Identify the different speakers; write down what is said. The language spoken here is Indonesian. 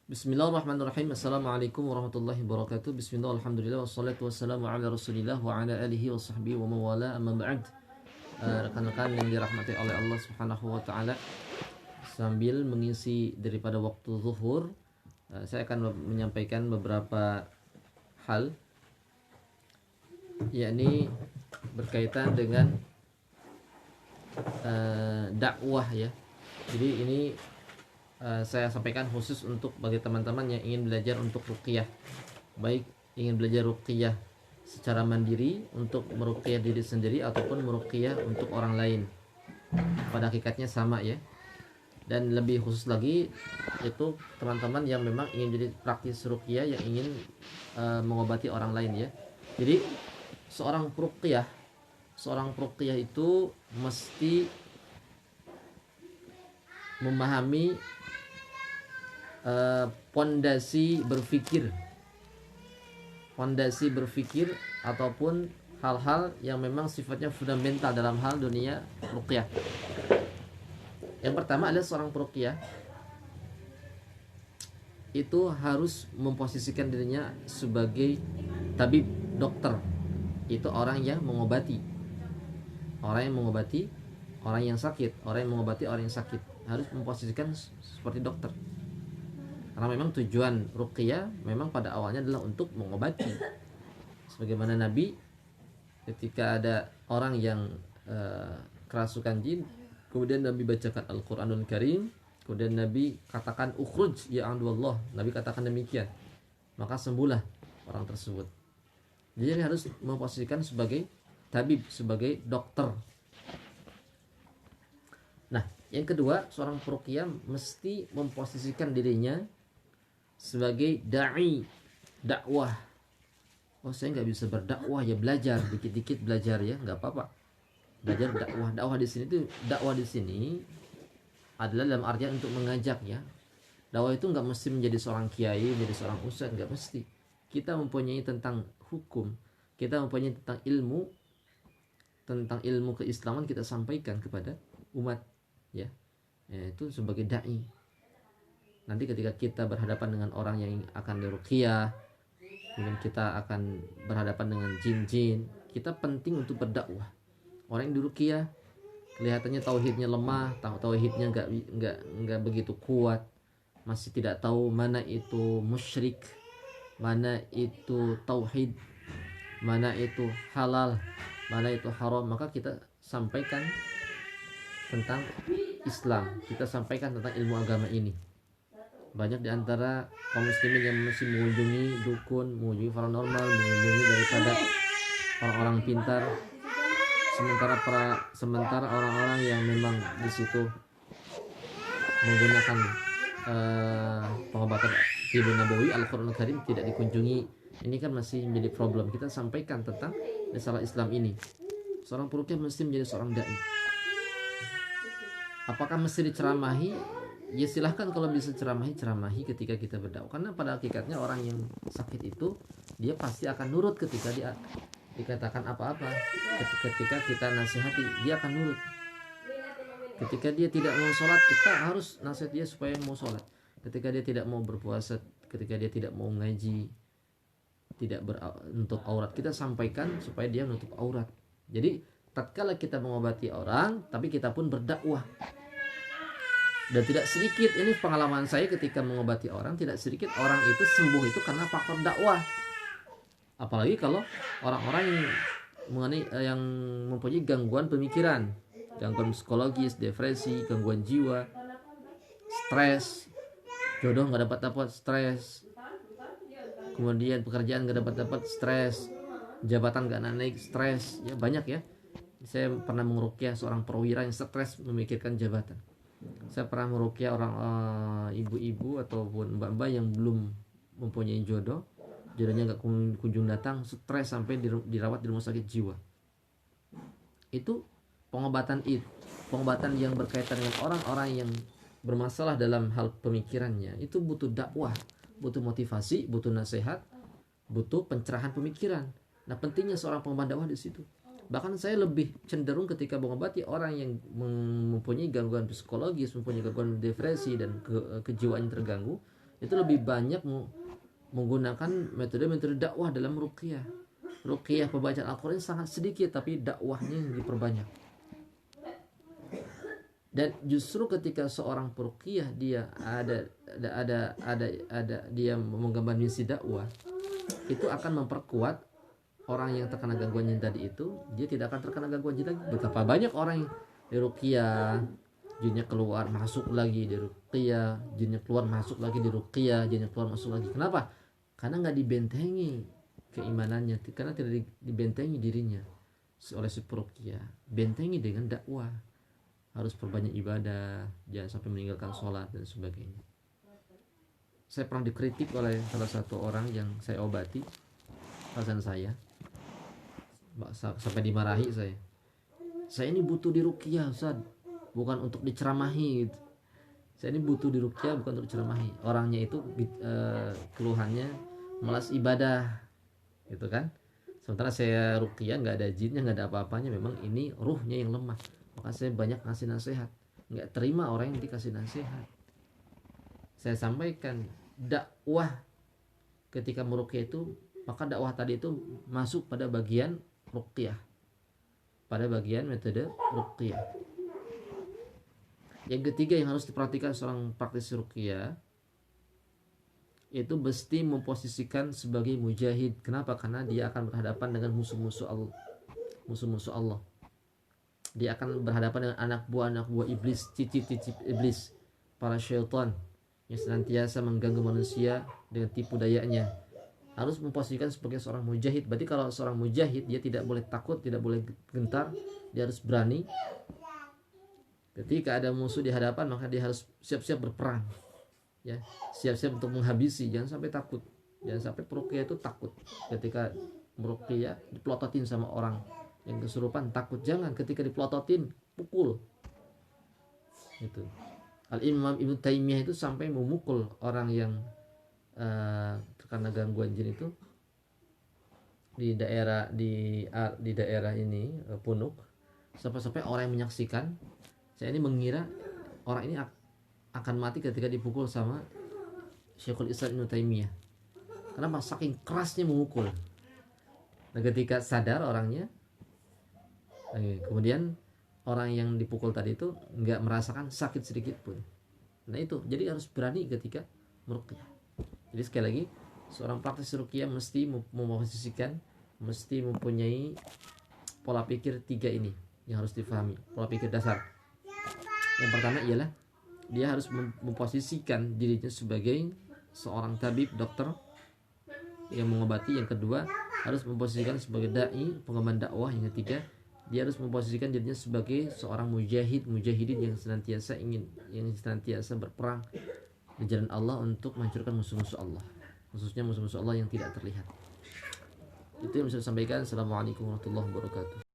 Speaker 1: Bismillahirrahmanirrahim. Assalamualaikum warahmatullahi wabarakatuh. Bismillah, alhamdulillah, wassalatu wassalamu ala rasulillah wa ala alihi wa sahbihi wa mawala, amma ba'd. Rekan-rekan yang dirahmati oleh Allah subhanahu wa ta'ala, sambil mengisi daripada waktu zuhur, saya akan menyampaikan beberapa hal, yakni berkaitan dengan dakwah ya. Jadi ini saya sampaikan khusus untuk bagi teman-teman yang ingin belajar untuk ruqyah, baik ingin belajar ruqyah secara mandiri untuk meruqyah diri sendiri ataupun meruqyah untuk orang lain. Pada hakikatnya sama ya. Dan lebih khusus lagi itu teman-teman yang memang ingin jadi praktis ruqyah, yang ingin mengobati orang lain ya. Jadi seorang peruqyah itu mesti memahami pondasi berpikir ataupun hal-hal yang memang sifatnya fundamental dalam hal dunia ruqyah. Yang pertama adalah seorang peruqyah itu harus memposisikan dirinya sebagai tabib, dokter. Itu orang yang mengobati orang yang sakit, harus memposisikan seperti dokter. Karena memang tujuan ruqyah memang pada awalnya adalah untuk mengobati. Sebagaimana Nabi ketika ada orang yang kerasukan jin, kemudian Nabi bacakan Al-Qur'anul Karim, kemudian Nabi katakan ukhruj ya Abdullah, Nabi katakan demikian, maka sembuhlah orang tersebut. Jadi harus memposisikan sebagai tabib, sebagai dokter. Nah, yang kedua, seorang peruqyah mesti memposisikan dirinya sebagai da'i, dakwah. Oh, saya nggak bisa berdakwah ya, belajar dikit-dikit, belajar ya, nggak apa-apa. Belajar dakwah. Dakwah di sini adalah dalam artian untuk mengajak ya. Dakwah itu nggak mesti menjadi seorang kiai, menjadi seorang ustadz, nggak mesti. Kita mempunyai tentang hukum, kita mempunyai tentang ilmu keislaman, kita sampaikan kepada umat ya. Itu sebagai dai. Nanti ketika kita berhadapan dengan orang yang akan diruqyah, kemudian kita akan berhadapan dengan jin-jin, kita penting untuk berdakwah. Orang yang diruqyah kelihatannya tauhidnya lemah, tauhidnya nggak begitu kuat, masih tidak tahu mana itu musyrik, mana itu tauhid, mana itu halal, mana itu haram, maka kita sampaikan tentang Islam, kita sampaikan tentang ilmu agama ini. Banyak di antara kaum muslimin yang masih mengunjungi dukun, mengunjungi paranormal, mengunjungi daripada orang-orang pintar, sementara orang-orang yang memang di situ menggunakan pengobatan Tibbun Nabawi, Al-Qur'anul Karim tidak dikunjungi. Ini kan masih menjadi problem. Kita sampaikan tentang masalah Islam ini. Seorang peruqyah mesti menjadi seorang dai. Apakah mesti diceramahi? Ya silahkan, kalau bisa ceramahi ketika kita berdakwah. Karena pada hakikatnya orang yang sakit itu dia pasti akan nurut ketika dia dikatakan apa-apa. Ketika kita nasihati, dia akan nurut. Ketika dia tidak mau sholat, kita harus nasihat dia supaya mau sholat. Ketika dia tidak mau berpuasa, ketika dia tidak mau ngaji, tidak menutup aurat, kita sampaikan supaya dia menutup aurat. Jadi tatkala kita mengobati orang, tapi kita pun berdakwah. Dan tidak sedikit, ini pengalaman saya ketika mengobati orang, tidak sedikit orang itu sembuh itu karena faktor dakwah. Apalagi kalau orang-orang yang mempunyai gangguan pemikiran, gangguan psikologis, depresi, gangguan jiwa, stres, jodoh nggak dapat stres, kemudian pekerjaan nggak dapat stres, jabatan nggak naik stres, ya banyak ya. Saya pernah meruqyah seorang perwira yang stres memikirkan jabatan. Saya pernah meruqyah orang ibu-ibu ataupun mbak-mbak yang belum mempunyai jodohnya nggak kunjung datang, stres sampai dirawat di rumah sakit jiwa. Itu pengobatan yang berkaitan dengan orang-orang yang bermasalah dalam hal pemikirannya, itu butuh dakwah, butuh motivasi, butuh nasihat, butuh pencerahan pemikiran. Nah, pentingnya seorang pengobat dakwah di situ. Bahkan saya lebih cenderung ketika mengobati orang yang mempunyai gangguan psikologis, mempunyai gangguan depresi dan kejiwaan terganggu, itu lebih banyak menggunakan metode-metode dakwah dalam ruqyah. Ruqyah pembacaan Al-Quran sangat sedikit, tapi dakwahnya yang diperbanyak. Dan justru ketika seorang peruqyah dia ada dia menggemban misi dakwah, itu akan memperkuat orang yang terkena gangguan jin tadi itu, dia tidak akan terkena gangguan jin lagi. Betapa banyak orang yang di ruqyah, jinnya keluar masuk lagi, di ruqyah jinnya keluar masuk lagi, di ruqyah jinnya keluar masuk lagi. Kenapa? Karena nggak dibentengi keimanannya, karena tidak dibentengi dirinya oleh si peruqyah. Bentengi dengan dakwah, harus perbanyak ibadah, jangan sampai meninggalkan sholat dan sebagainya. Saya pernah dikritik oleh salah satu orang yang saya obati, pasien saya, sampai dimarahi saya ini butuh diruqyah Ustaz, bukan untuk diceramahi gitu. Saya ini butuh diruqyah bukan untuk diceramahi. Orangnya itu keluhannya malas ibadah gitu kan, sementara saya ruqyah nggak ada jinnya, nggak ada apa-apanya, memang ini ruhnya yang lemah. Maka saya banyak ngasih nasihat, nggak terima orang yang dikasih nasihat. Saya sampaikan dakwah ketika meruqyah itu, maka dakwah tadi itu masuk pada bagian ruqyah, pada bagian metode ruqyah. Yang ketiga yang harus diperhatikan seorang praktisi ruqyah, itu mesti memposisikan sebagai mujahid. Kenapa? Karena dia akan berhadapan dengan musuh-musuh Allah. Dia akan berhadapan dengan anak buah iblis, cicit-cicit iblis, para syaitan yang senantiasa mengganggu manusia dengan tipu dayanya. Harus memposisikan sebagai seorang mujahid. Berarti kalau seorang mujahid, dia tidak boleh takut, tidak boleh gentar, dia harus berani. Ketika ada musuh di hadapan, maka dia harus siap-siap berperang, ya, siap-siap untuk menghabisi. Jangan sampai takut, jangan sampai peruqyah itu takut ketika meruqyah dipelototin sama orang yang kesurupan, takut. Jangan, ketika dipelototin pukul. Itu Al-Imam Ibnu Taimiyah itu sampai memukul orang yang terkena gangguan jin itu di daerah ini Punuk, sampai orang yang menyaksikan, saya ini mengira orang ini akan mati ketika dipukul sama Syekhul Islam Ibnu Taimiyah. Kenapa? Saking kerasnya memukul. Nah, ketika sadar orangnya, kemudian orang yang dipukul tadi itu nggak merasakan sakit sedikit pun. Nah itu, jadi harus berani ketika meruqyah. Jadi sekali lagi, seorang praktisi ruqyah mesti memposisikan, mesti mempunyai pola pikir 3 ini yang harus difahami, pola pikir dasar. Yang pertama ialah dia harus memposisikan dirinya sebagai seorang tabib, dokter yang mengobati. Yang kedua, harus memposisikan sebagai dai, pengemban dakwah. Yang ketiga, dia harus memposisikan dirinya sebagai seorang mujahidin yang senantiasa berperang di jalan Allah untuk menghancurkan musuh-musuh Allah, khususnya musuh-musuh Allah yang tidak terlihat. Itu yang bisa saya sampaikan. Assalamualaikum warahmatullahi wabarakatuh.